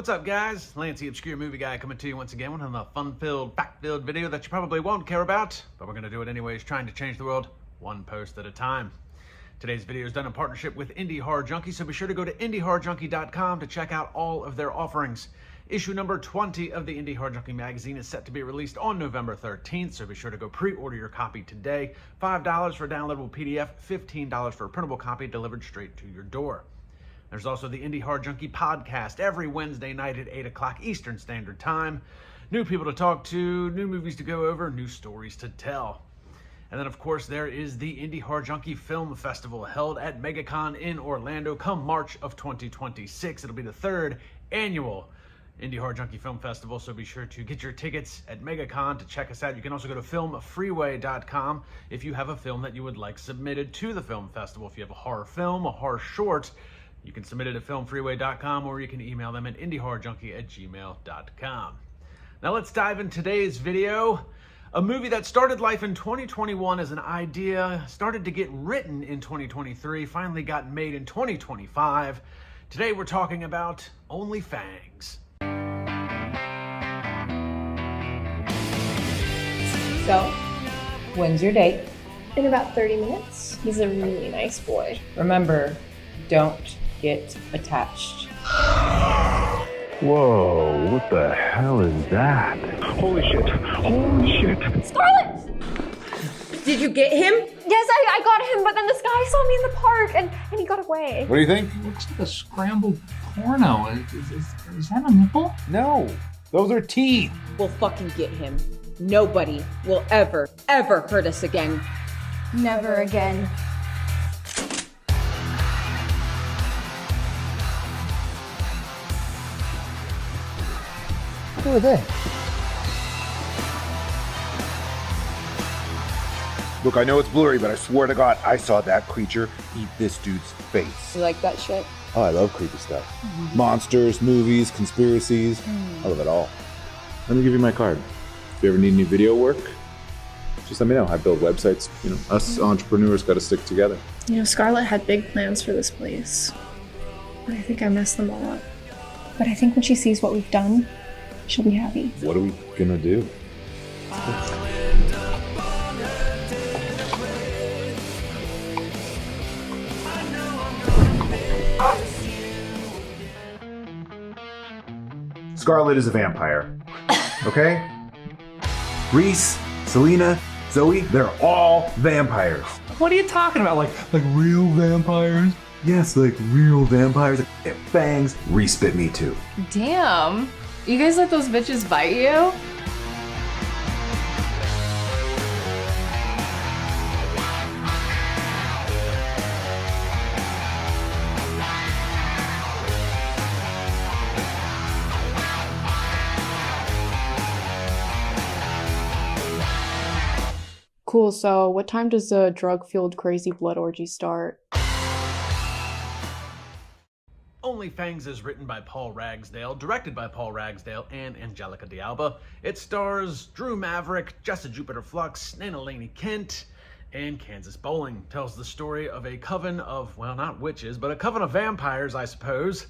What's up, guys? Lance, the Obscure Movie Guy, coming to you once again with another fun-filled, fact-filled video that you probably won't care about, but we're going to do it anyways, trying to change the world one post at a time. Today's video is done in partnership with Indie Horror Junkie, so be sure to go to indiehorrorjunkie.com to check out all of their offerings. Issue number 20 of the Indie Horror Junkie magazine is set to be released on November 13th, so be sure to go pre-order your copy today. $5 for a downloadable PDF, $15 for a printable copy delivered straight to your door. There's also the Indie Horror Junkie podcast every Wednesday night at 8 o'clock Eastern Standard Time. New people to talk to, new movies to go over, new stories to tell. And then, of course, there is the Indie Horror Junkie Film Festival held at MegaCon in Orlando come March of 2026. It'll be the third annual Indie Horror Junkie Film Festival, so be sure to get your tickets at MegaCon to check us out. You can also go to filmfreeway.com if you have a film that you would like submitted to the film festival. If you have a horror film, a horror short, you can submit it at filmfreeway.com, or you can email them at indiehorrorjunkie@gmail.com. Now let's dive in today's video. A movie that started life in 2021 as an idea, started to get written in 2023, finally got made in 2025. Today we're talking about Only Fangs. So, when's your date? In about 30 minutes. He's a really nice boy. Remember, don't get attached. Whoa, what the hell is that? Holy shit, holy shit. Scarlett! Did you get him? Yes, I got him, but then this guy saw me in the park and he got away. What do you think? It looks like a scrambled porno. Is that a nipple? No, those are teeth. We'll fucking get him. Nobody will ever hurt us again. Never again. Who are they? Look, I know it's blurry, but I swear to God, I saw that creature eat this dude's face. You like that shit? Oh, I love creepy stuff. Monsters, movies, conspiracies. I love it all. Let me give you my card. If you ever need any video work, just let me know. I build websites. You know, us entrepreneurs got to stick together. You know, Scarlett had big plans for this place. But I think I messed them all up. But I think when she sees what we've done, she'll be happy. What are we gonna do? Scarlett is a vampire, okay? Reese, Selena, Zoe, they're all vampires. What are you talking about? Like real vampires? Yes, like real vampires. Fangs. Reese bit me too. Damn. You guys let those bitches bite you? Cool, so what time does the drug-fueled crazy blood orgy start? Only Fangs is written by Paul Ragsdale, directed by Paul Ragsdale and Angelica D'Alba. It stars Drew Maverick, Jessa Jupiter Flux, Nana Laney Kent, and Kansas Bowling. Tells the story of a coven of, well, not witches, but a coven of vampires, I suppose.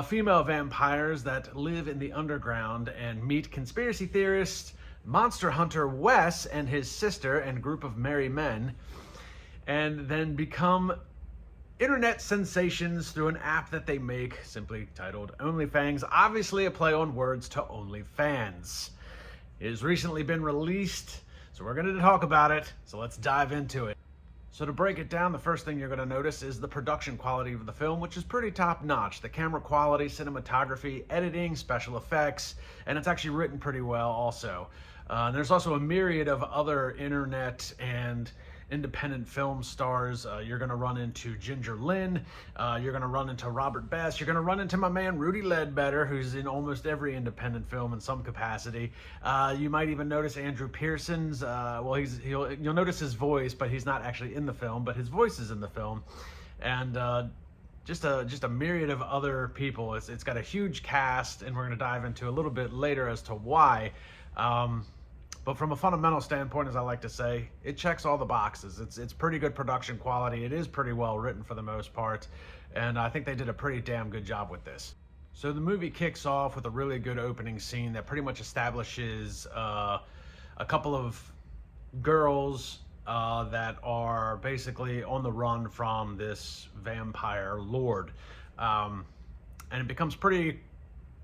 Female vampires that live in the underground and meet conspiracy theorists, monster hunter Wes and his sister and group of merry men, and then become internet sensations through an app that they make simply titled Only Fangs, obviously a play on words to Only Fans. It has recently been released, so we're going to talk about it, so let's dive into it. So to break it down, the first thing you're going to notice is the production quality of the film, which is pretty top-notch. The camera quality, cinematography, editing, special effects, and it's actually written pretty well also. There's also a myriad of other internet and independent film stars. You're going to run into Ginger Lynn, you're going to run into Robert Best, you're going to run into my man Rudy Ledbetter, who's in almost every independent film in some capacity. You might even notice Andrew Pearson's, you'll notice his voice, but he's not actually in the film, but his voice is in the film. And just a myriad of other people. It's got a huge cast, and we're going to dive into a little bit later as to why. But from a fundamental standpoint, as I like to say, it checks all the boxes. It's pretty good production quality. It is pretty well written for the most part. And I think they did a pretty damn good job with this. So the movie kicks off with a really good opening scene that pretty much establishes a couple of girls that are basically on the run from this vampire lord. And it becomes pretty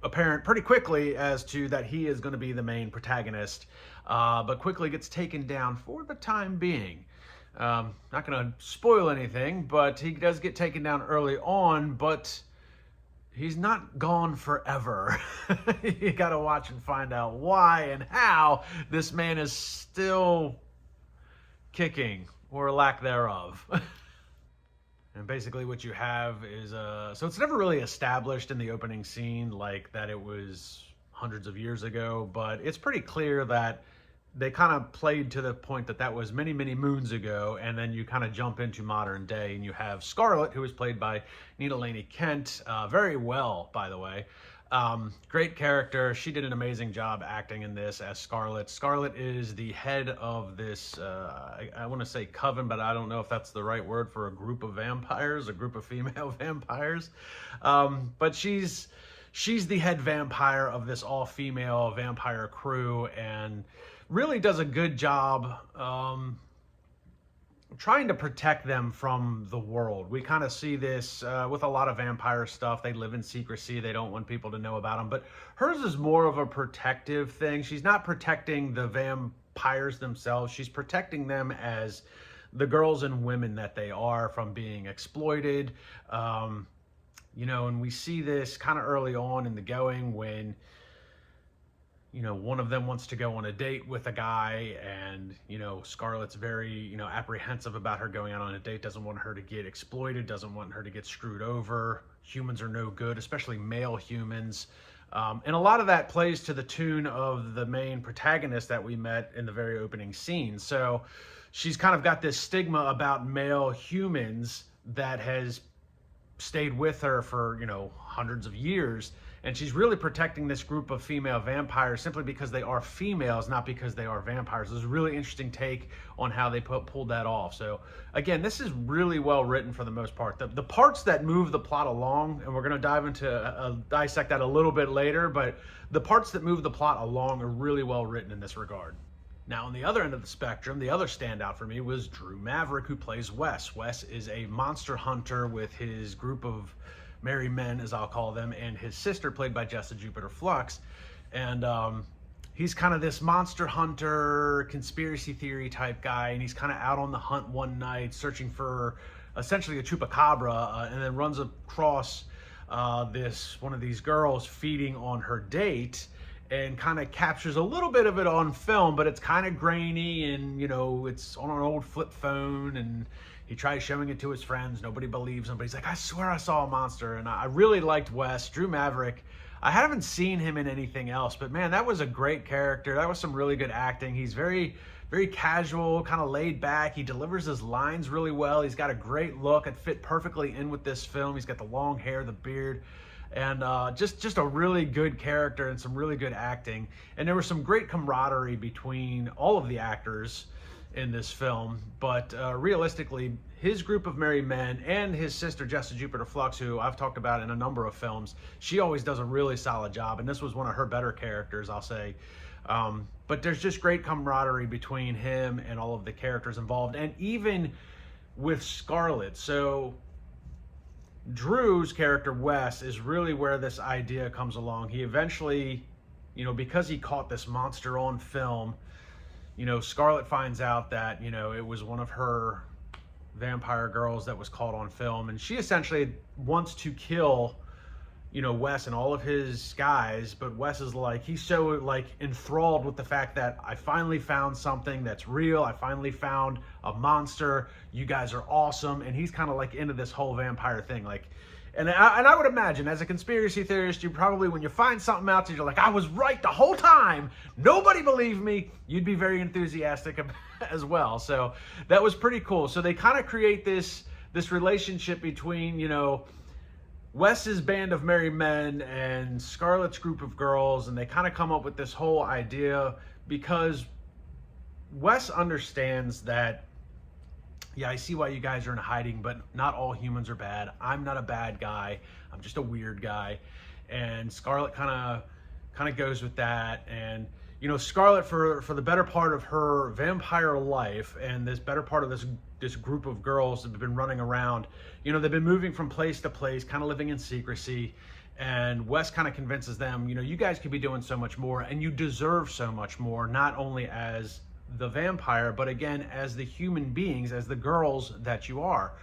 apparent pretty quickly as to that he is going to be the main protagonist, but quickly gets taken down for the time being. Not going to spoil anything, but he does get taken down early on, but he's not gone forever. You got to watch and find out why and how this man is still kicking, or lack thereof. And basically what you have is, so it's never really established in the opening scene like that it was hundreds of years ago, but it's pretty clear that they kind of played to the point that that was many, many moons ago, and then you kind of jump into modern day, and you have Scarlett, who is played by Nina Laney Kent, very well, by the way. Great character. She did an amazing job acting in this as Scarlett. Scarlett is the head of this, I want to say coven, but I don't know if that's the right word for a group of vampires, a group of female vampires. But she's the head vampire of this all-female vampire crew, and really does a good job trying to protect them from the world. We kind of see this with a lot of vampire stuff. They live in secrecy. They don't want people to know about them. But hers is more of a protective thing. She's not protecting the vampires themselves. She's protecting them as the girls and women that they are from being exploited. You know, and we see this kind of early on in the going when, you know, one of them wants to go on a date with a guy, and, you know, Scarlett's very, you know, apprehensive about her going out on a date, doesn't want her to get exploited, doesn't want her to get screwed over. Humans are no good, especially male humans. And a lot of that plays to the tune of the main protagonist that we met in the very opening scene. So she's kind of got this stigma about male humans that has stayed with her for, you know, hundreds of years. And she's really protecting this group of female vampires simply because they are females, not because they are vampires. There's a really interesting take on how they pulled that off. So again, this is really well written for the most part. The parts that move the plot along, and we're going to dive into dissect that a little bit later, but the parts that move the plot along are really well written in this regard. Now, on the other end of the spectrum, the other standout for me was Drew Maverick, who plays Wes. Wes is a monster hunter with his group of merry men, as I'll call them, and his sister, played by Jessa Jupiter Flux. And he's kind of this monster hunter, conspiracy theory type guy, and he's kind of out on the hunt one night, searching for essentially a chupacabra, and then runs across one of these girls feeding on her date, and kind of captures a little bit of it on film, but it's kind of grainy, and, you know, it's on an old flip phone, and he tries showing it to his friends. Nobody believes him, but he's like, I swear I saw a monster. And I really liked Wes. Drew Maverick, I haven't seen him in anything else, but man, that was a great character. That was some really good acting. He's very, very casual, kind of laid back. He delivers his lines really well. He's got a great look. It fit perfectly in with this film. He's got the long hair, the beard, and just a really good character and some really good acting. And there was some great camaraderie between all of the actors in this film, but realistically, his group of merry men and his sister Jessa Jupiter Flux, who I've talked about in a number of films, she always does a really solid job, and this was one of her better characters, I'll say. But there's just great camaraderie between him and all of the characters involved, and even with Scarlett. So Drew's character Wes is really where this idea comes along. He eventually, you know, because he caught this monster on film, you know, Scarlett finds out that, you know, it was one of her vampire girls that was caught on film, and she essentially wants to kill, you know, Wes and all of his guys, but Wes is like, he's so like enthralled with the fact that I finally found something that's real. I finally found a monster. You guys are awesome. And he's kind of like into this whole vampire thing. Like, and I would imagine as a conspiracy theorist, you probably, when you find something out there, you're like, I was right the whole time. Nobody believed me. You'd be very enthusiastic as well. So that was pretty cool. So they kind of create this relationship between, you know, Wes's band of merry men and Scarlett's group of girls, and they kind of come up with this whole idea because Wes understands that, yeah, I see why you guys are in hiding, but not all humans are bad. I'm not a bad guy. I'm just a weird guy. and Scarlet kind of goes with that. And you know, Scarlet, for the better part of her vampire life, and this better part of this group of girls that have been running around, you know, they've been moving from place to place, kind of living in secrecy. And Wes kind of convinces them, you know, you guys could be doing so much more, and you deserve so much more, not only as the vampire, but again, as the human beings, as the girls that you are.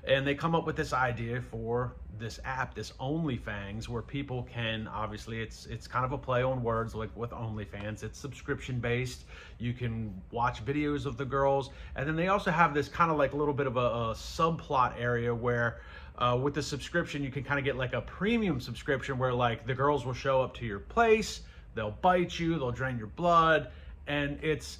And they come up with this idea for this app, this Only Fangs, where people can, obviously it's kind of a play on words, like with OnlyFans. It's subscription based. You can watch videos of the girls. And then they also have this kind of like a little bit of a subplot area where with the subscription, you can kind of get like a premium subscription where like the girls will show up to your place, they'll bite you, they'll drain your blood. And it's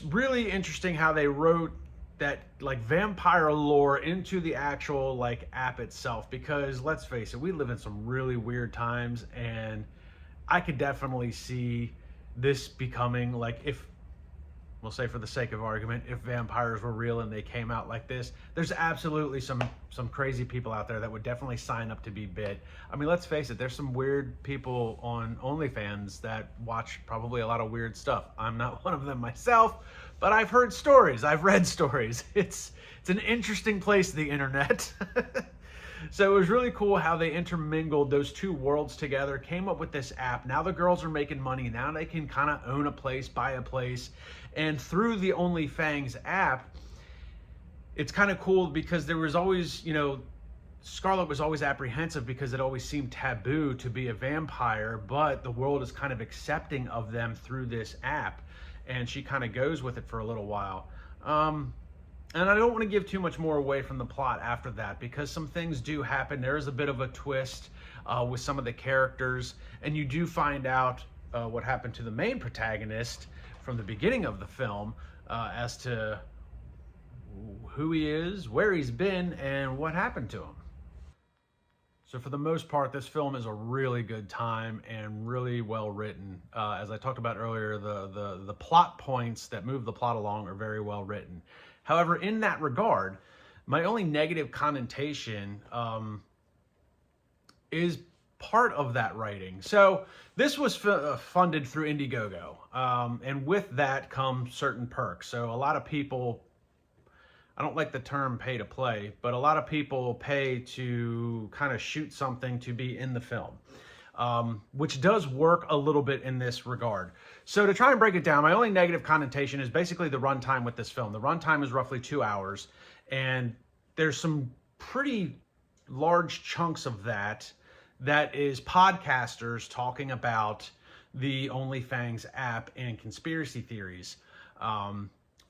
really interesting how they wrote that like vampire lore into the actual like app itself, because let's face it, we live in some really weird times, and I could definitely see this becoming like, if we'll say for the sake of argument, if vampires were real and they came out like this, there's absolutely some crazy people out there that would definitely sign up to be bit. I mean, let's face it, there's some weird people on OnlyFans that watch probably a lot of weird stuff. I'm not one of them myself, but I've heard stories, I've read stories. It's an interesting place, the internet. So it was really cool how they intermingled those two worlds together, came up with this app. Now the girls are making money. Now they can kind of own a place, buy a place. And through the Only Fangs app, it's kind of cool because there was always, you know, Scarlet was always apprehensive because it always seemed taboo to be a vampire, but the world is kind of accepting of them through this app. And she kind of goes with it for a little while. And I don't want to give too much more away from the plot after that, because some things do happen. There is a bit of a twist with some of the characters, and you do find out what happened to the main protagonist from the beginning of the film as to who he is, where he's been, and what happened to him. So for the most part, this film is a really good time and really well written. As I talked about earlier, the plot points that move the plot along are very well written. However, in that regard, my only negative connotation is part of that writing. So this was funded through Indiegogo, and with that come certain perks. So a lot of people, I don't like the term pay to play, but a lot of people pay to kind of shoot something to be in the film. Which does work a little bit in this regard. So to try and break it down, my only negative connotation is basically the runtime with this film. The runtime is roughly 2 hours, and there's some pretty large chunks of that is podcasters talking about the Only Fangs app and conspiracy theories,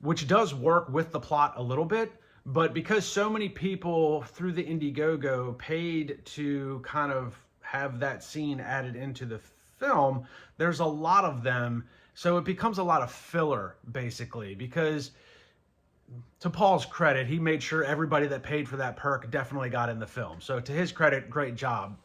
which does work with the plot a little bit. But because so many people through the Indiegogo paid to kind of have that scene added into the film, there's a lot of them, so it becomes a lot of filler, basically, because to Paul's credit, he made sure everybody that paid for that perk definitely got in the film. So to his credit, great job.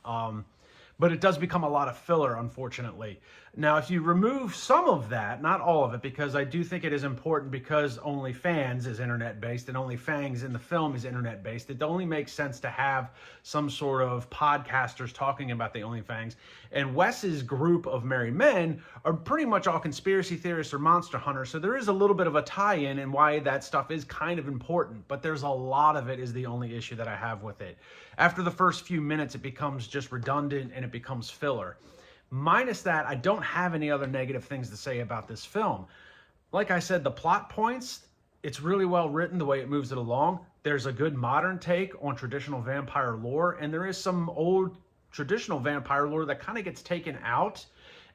But it does become a lot of filler, unfortunately. Now, if you remove some of that, not all of it, because I do think it is important, because Only Fans is internet-based and Only Fangs in the film is internet-based, it only makes sense to have some sort of podcasters talking about the Only Fangs. And Wes's group of merry men are pretty much all conspiracy theorists or monster hunters, so there is a little bit of a tie-in and why that stuff is kind of important, but there's a lot of it is the only issue that I have with it. After the first few minutes, it becomes just redundant and it becomes filler. Minus that, I don't have any other negative things to say about this film. Like I said, the plot points, it's really well written the way it moves it along. There's a good modern take on traditional vampire lore, and there is some old traditional vampire lore that kind of gets taken out.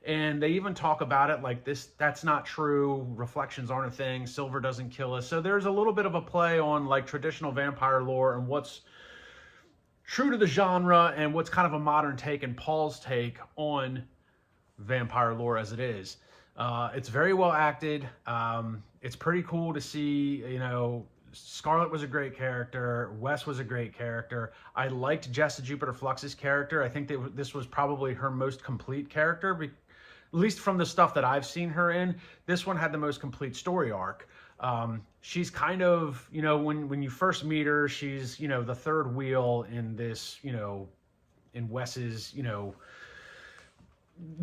And they even talk about it like this, that's not true, reflections aren't a thing, silver doesn't kill us. So there's a little bit of a play on like traditional vampire lore and what's true to the genre and what's kind of a modern take and Paul's take on vampire lore as it is. It's very well acted. It's pretty cool to see, you know, Scarlet was a great character. Wes was a great character. I liked Jessa Jupiter Flux's character. I think that this was probably her most complete character, at least from the stuff that I've seen her in. This one had the most complete story arc. She's kind of, you know, when you first meet her, she's, you know, the third wheel in this, you know, Wes's, you know,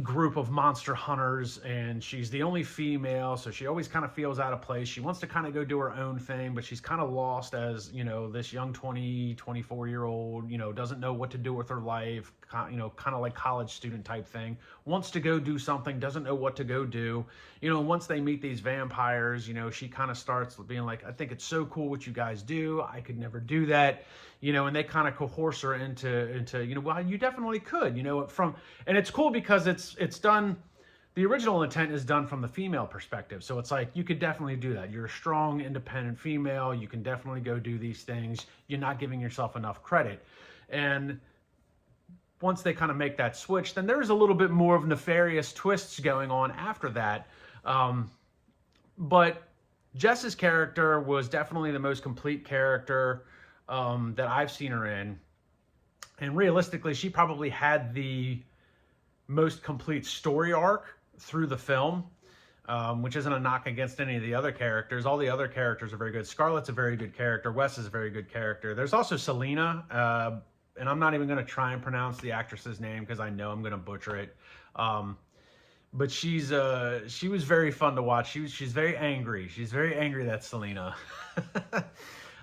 group of monster hunters, and she's the only female, so she always kind of feels out of place. She wants to kind of go do her own thing, but she's kind of lost as, you know, this young 24-year-old, you know, doesn't know what to do with her life, you know, kind of like college student type thing, wants to go do something, doesn't know what to go do. You know, once they meet these vampires, you know, she kind of starts being like, I think it's so cool what you guys do, I could never do that. You know, and they kind of coerce her into, you know, well, you definitely could, you know, and it's cool because it's done, the original intent is done from the female perspective. So it's like, you could definitely do that. You're a strong, independent female. You can definitely go do these things. You're not giving yourself enough credit. And once they kind of make that switch, then there's a little bit more of nefarious twists going on after that. But Jess's character was definitely the most complete character that I've seen her in. And realistically, she probably had the most complete story arc through the film, which isn't a knock against any of the other characters. All the other characters are very good. Scarlett's a very good character. Wes is a very good character. There's also Selena, and I'm not even going to try and pronounce the actress's name because I know I'm going to butcher it. But she was very fun to watch. She's very angry. She's very angry, that's Selena.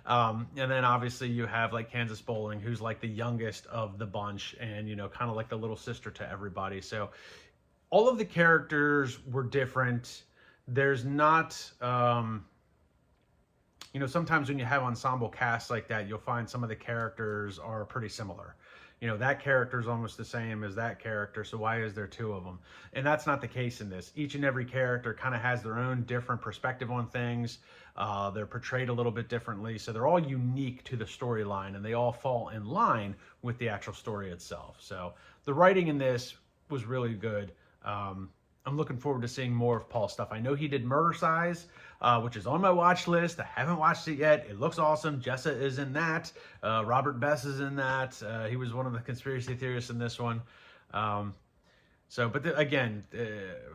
And then obviously you have like Kansas Bowling, who's like the youngest of the bunch and, you know, kind of like the little sister to everybody. So all of the characters were different. There's not, you know, sometimes when you have ensemble casts like that, you'll find some of the characters are pretty similar. You know, that character is almost the same as that character, so why is there two of them? And that's not the case in this. Each and every character kind of has their own different perspective on things. They're portrayed a little bit differently, so they're all unique to the storyline, and they all fall in line with the actual story itself. So the writing in this was really good. I'm looking forward to seeing more of Paul's stuff. I know he did Murder Size, which is on my watch list. I haven't watched it yet. It looks awesome. Jessa is in that. Robert Bess is in that. He was one of the conspiracy theorists in this one. Again,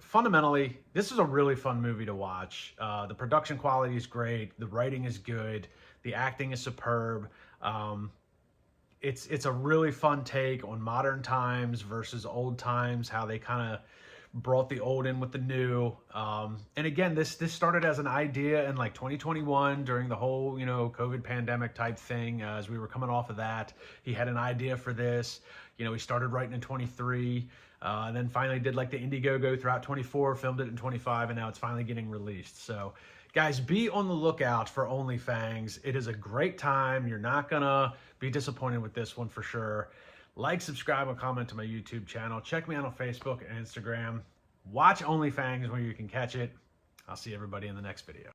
fundamentally, this is a really fun movie to watch. The production quality is great. The writing is good. The acting is superb. It's a really fun take on modern times versus old times, how they kind of brought the old in with the new. And again, this started as an idea in like 2021 during the whole, you know, COVID pandemic type thing. As we were coming off of that, he had an idea for this. You know, he started writing in 23, and then finally did like the Indiegogo throughout 24, filmed it in 25, and now it's finally getting released. So guys, be on the lookout for Only Fangs. It is a great time. You're not gonna be disappointed with this one for sure. Like, subscribe, and comment to my YouTube channel. Check me out on Facebook and Instagram. Watch Only Fangs where you can catch it. I'll see everybody in the next video.